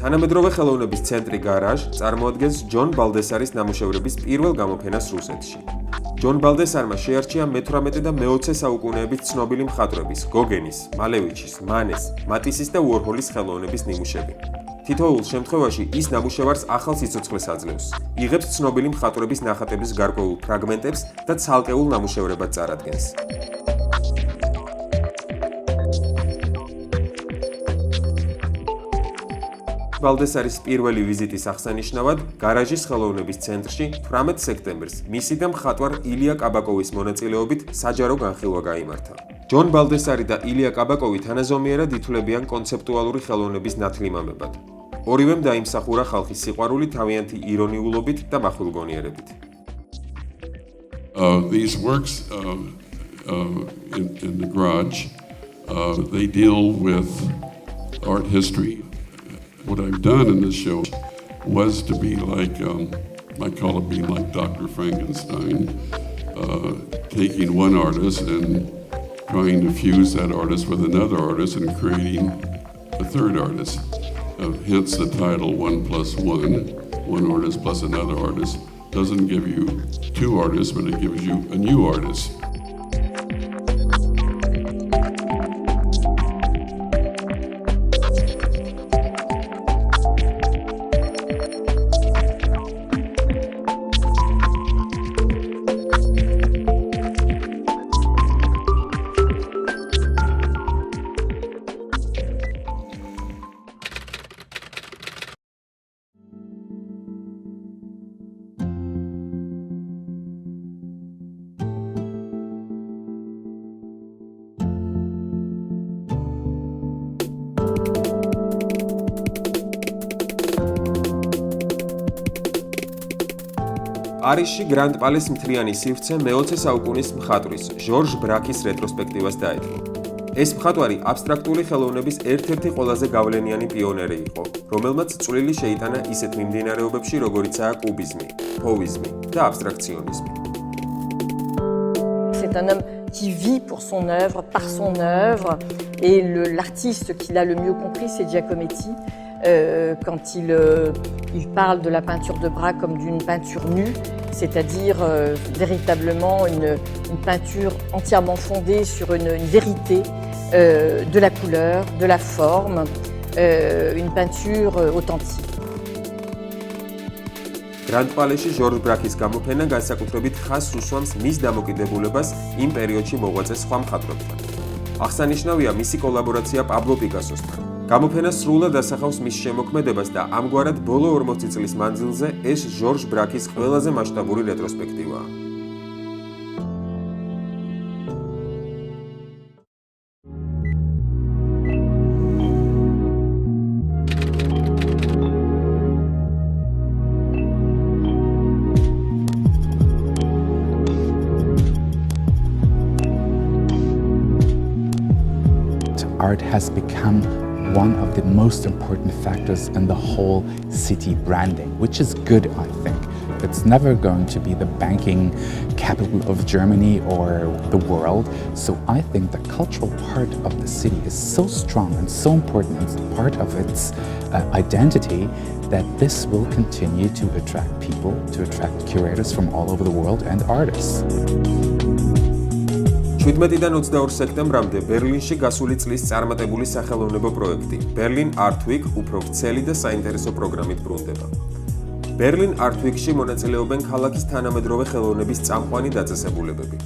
თანამედროვე ხელოვნების ცენტრი გარაჟ წარმოადგენს ჯონ ბალდესარის ნამუშევრების პირველ გამოფენას რუსეთში. ჯონ ბალდესარმა შეარჩია მე-18 და მე-20 საუკუნეების ცნობილი მხატვრების გოგენის, მალევიჩის, მანეს, მატისის და უორჰოლის ხელოვნების ნიმუშები. თითოეულ შემთხვევაში ის ნამუშევარს ახალ სიცოცხლეს აძლევს. იღებს ცნობილი მხატვრების ნახატების გარკვეულ ფრაგმენტებს და ცალკეულ ნამუშევრებად წარადგენს. ბალდესარის პირველი ვიზიტის აღსანიშნავად გარაჟის ხელოვნების ცენტრში 18 სექტემბერს მისი და მხატვარ ილია კაბაკოვის მონაწილეობით საჯარო განხილვა გაიმართა. ჯონ ბალდესარი და ილია კაბაკოვი თანაზომიერად ითვლებიან კონცეპტუალური ხელოვნების ნათლიმამებად. ორივემ დაიმსახურა ხალხის სიყვარული თავიანთი ირონიულობით და მახვილგონიერებით. These works in the garage, they deal with art history. What I've done in this show was to be like, I call it being like Dr. Frankenstein, taking one artist and trying to fuse that artist with another artist and creating a third artist. Hence the title 1+1, one artist plus another artist. Doesn't give you two artists, but it gives you a new artist. პარიზში გრანდ პალეს მთლიანი სივრცე მე-20 საუკუნის მხატვრის ჟორჟ ბრაქის რეტროსპექტივას დაეთმო. ეს მხატვარი აბსტრაქტული ხელოვნების ერთ-ერთი ყველაზე გავლენიანი პიონერი იყო, რომელმაც წვლილი შეიტანა ისეთ მიმდინარეობებში, როგორიცაა კუბიზმი, ფოვიზმი და აბსტრაქციონიზმი. C'est un homme qui vit pour son œuvre, par son œuvre, et l'artiste qui l'a le mieux compris, c'est Giacometti. Quand il parle de la peinture de Braque comme d'une peinture nue, c'est-à-dire véritablement une peinture entièrement fondée sur une vérité de la couleur, de la forme, une peinture authentique. გრანდ პალეში ჟორჟ ბრაქის გამოფენა განსაკუთრებით ხაზს უსვამს მის დამოკიდებულებას იმ პერიოდში მოღვაწე სხვა მხატვრებთან. აღსანიშნავია მისი კოლაბორაცია პაბლო პიკასოსთან. გამოფენა სრულად ასახავს მის შემოქმედებას და ამგვარად ბოლო 40 წლის მანძილზე ეს ჟორჟ ბრაქის ყველაზე მასშტაბური რეტროსპექტივაა. Art has become one of the most important factors in the whole city branding, which is good, I think. It's never going to be the banking capital of Germany or the world. So I think the cultural part of the city is so strong and so important and part of its identity that this will continue to attract people, to attract curators from all over the world and artists. 17-დან 22 სექტემბრამდე ბერლინში გასული წლის წარმატებული სახელოვნებო პროექტი Berlin Art Week უფრო ვრცელი და საინტერესო პროგრამით ბრუნდება. Berlin Art Week-ში მონაწილეობენ ქალაქის თანამედროვე ხელოვნების წამყვანი დაწესებულებები.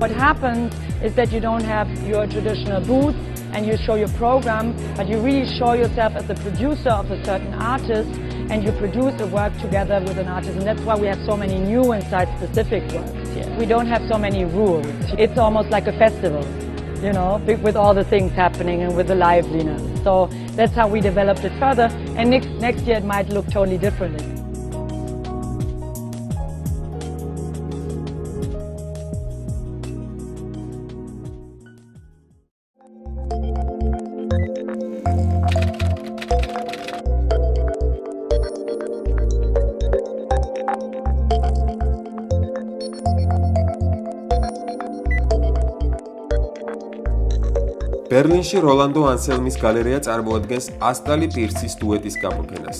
What happens is that you don't have your traditional booths, and you show your program, but you really show yourself as the producer of a certain artist, and you produce a work together with an artist, and that's why we have so many new and site-specific works here. We don't have so many rules. It's almost like a festival, you know, with all the things happening and with the liveliness. So that's how we developed it further, and next year it might look totally differently. ბერლინში როლანდო ანსელმის გალერეა წარმოადგენს ასტალი პირსის დუეტის გამოფენას.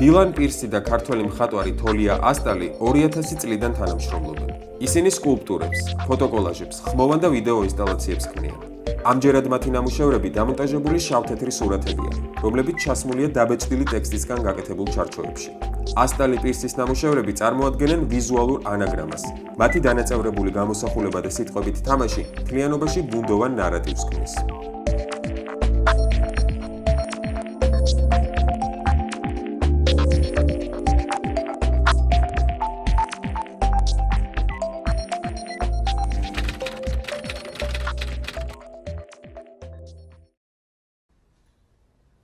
დილან პირსი და ქართველი მხატვარი თოლია ასტალი 2000 წლიდან თანამშრომლობენ. ისინი სკულპტურებს, ფოტოკოლაჟებს, ხმოვან და ვიდეო ინსტალაციებს ქმნიან. ამჯერად მათი ნამუშევრები დამონტაჟებული შავ-თეთრი სურათებია, რომლებიც ჩასმულია დაბეჭდილი ტექსტისგან გაკეთებულ ჩარჩოებში. ასტალი პირსის ნამუშევრები წარმოადგენენ ვიზუალურ ანაგრამას. მათი დანაწევრებული გამოსახულება და სიტყვებით თამაში მთლიანობაში ბუნდოვან ნარატივს ქმნის.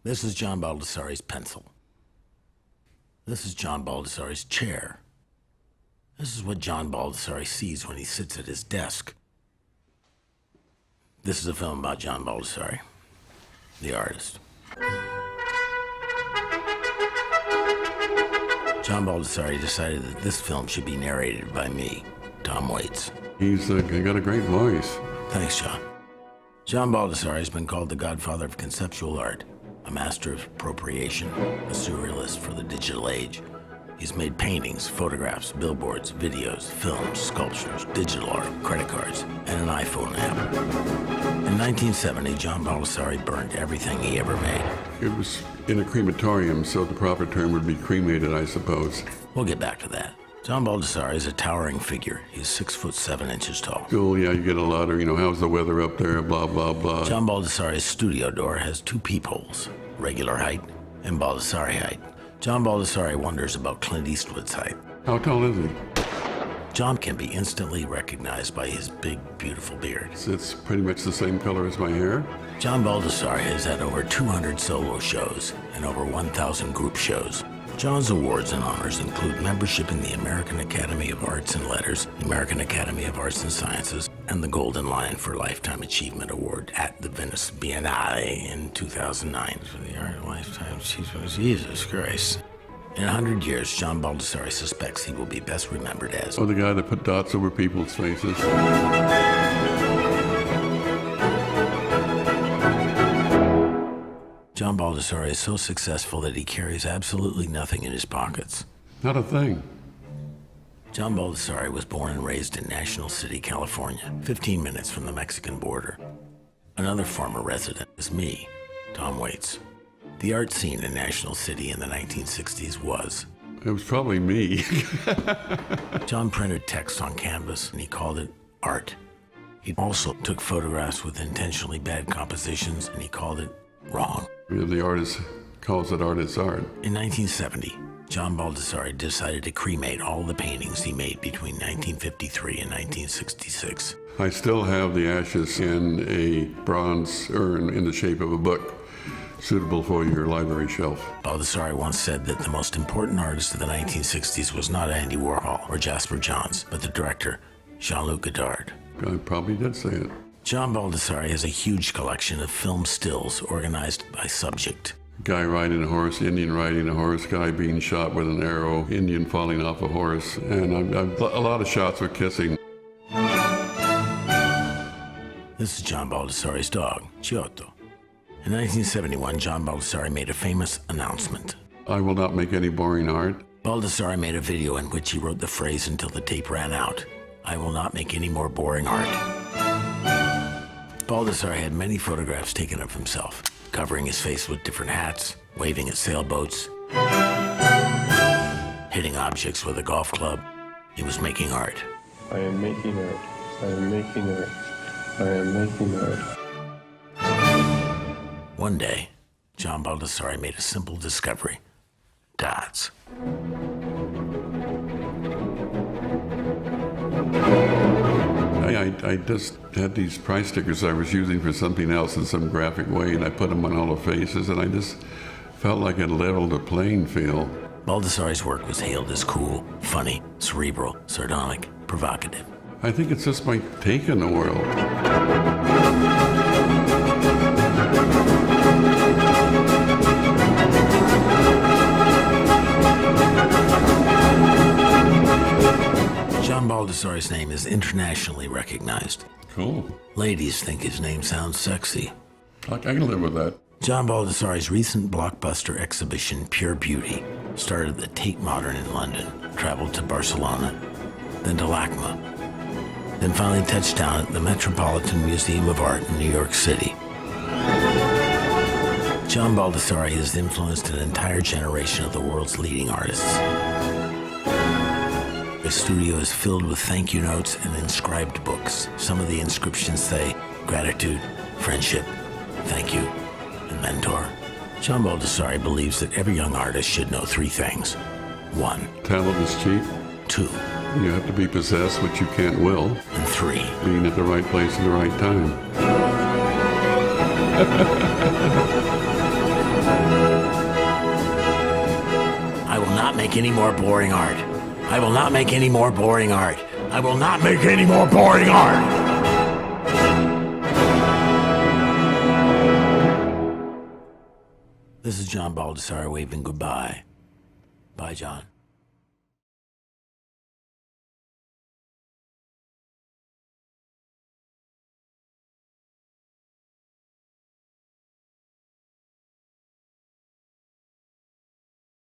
This is John Baldessari's pencil. This is John Baldessari's chair. This is what John Baldessari sees when he sits at his desk. This is a film about John Baldessari, the artist. John Baldessari decided that this film should be narrated by me, Tom Waits. He's got a great voice. Thanks, John. John Baldessari has been called the godfather of conceptual art, a master of appropriation, a surrealist for the digital age. He's made paintings, photographs, billboards, videos, films, sculptures, digital art, credit cards, and an iPhone app. In 1970, John Baldessari burned everything he ever made. It was in a crematorium, so the proper term would be cremated, I suppose. We'll get back to that. John Baldessari is a towering figure. He's 6'7" tall. Oh, yeah, you get a lot of, how's the weather up there, blah, blah, blah. John Baldessari's studio door has 2 peepholes, regular height and Baldessari height. John Baldessari wonders about Clint Eastwood's height. How tall is he? John can be instantly recognized by his big, beautiful beard. It's pretty much the same color as my hair. John Baldessari has had over 200 solo shows and over 1,000 group shows. John's awards and honors include membership in the American Academy of Arts and Letters, the American Academy of Arts and Sciences, and the Golden Lion for Lifetime Achievement Award at the Venice Biennale in 2009 for the Art Lifetime Achievement. Jesus Christ. In 100 years, John Baldessari suspects he will be best remembered as... Oh, the guy that put dots over people's faces. John Baldessari is so successful that he carries absolutely nothing in his pockets. Not a thing. John Baldessari was born and raised in National City, California, 15 minutes from the Mexican border. Another former resident is me, Tom Waits. The art scene in National City in the 1960s was... It was probably me. John printed text on canvas and he called it art. He also took photographs with intentionally bad compositions and he called it wrong. The artist calls it art, it's art. In 1970, John Baldessari decided to cremate all the paintings he made between 1953 and 1966. I still have the ashes in a bronze urn in the shape of a book, suitable for your library shelf. Baldessari once said that the most important artist of the 1960s was not Andy Warhol or Jasper Johns, but the director, Jean-Luc Godard. I probably did say it. John Baldessari has a huge collection of film stills organized by subject. Guy riding a horse, Indian riding a horse, guy being shot with an arrow, Indian falling off a horse, and a lot of shots were kissing. This is John Baldessari's dog, Giotto. In 1971, John Baldessari made a famous announcement. I will not make any boring art. Baldessari made a video in which he wrote the phrase until the tape ran out. I will not make any more boring art. Baldessari had many photographs taken of himself, covering his face with different hats, waving at sailboats, hitting objects with a golf club. He was making art. I am making art. I am making art. I am making art. One day, John Baldessari made a simple discovery: dots. I just had these price stickers I was using for something else in some graphic way, and I put them on all the faces, and I just felt like it leveled the playing field. Baldessari's work was hailed as cool, funny, cerebral, sardonic, provocative. I think it's just my take on the world. John Baldessari's name is internationally recognized. Cool. Ladies think his name sounds sexy. I can live with that. John Baldessari's recent blockbuster exhibition, Pure Beauty, started at the Tate Modern in London, traveled to Barcelona, then to LACMA, then finally touched down at the Metropolitan Museum of Art in New York City. John Baldessari has influenced an entire generation of the world's leading artists. His studio is filled with thank you notes and inscribed books. Some of the inscriptions say gratitude, friendship, thank you, and mentor. John Baldessari believes that every young artist should know three things. 1, Talent is cheap. 2, You have to be possessed, which you can't will. and 3. Being at the right place at the right time. I will not make any more boring art. I will not make any more boring art. I will not make any more boring art. This is John Baldessari waving goodbye. Bye, John.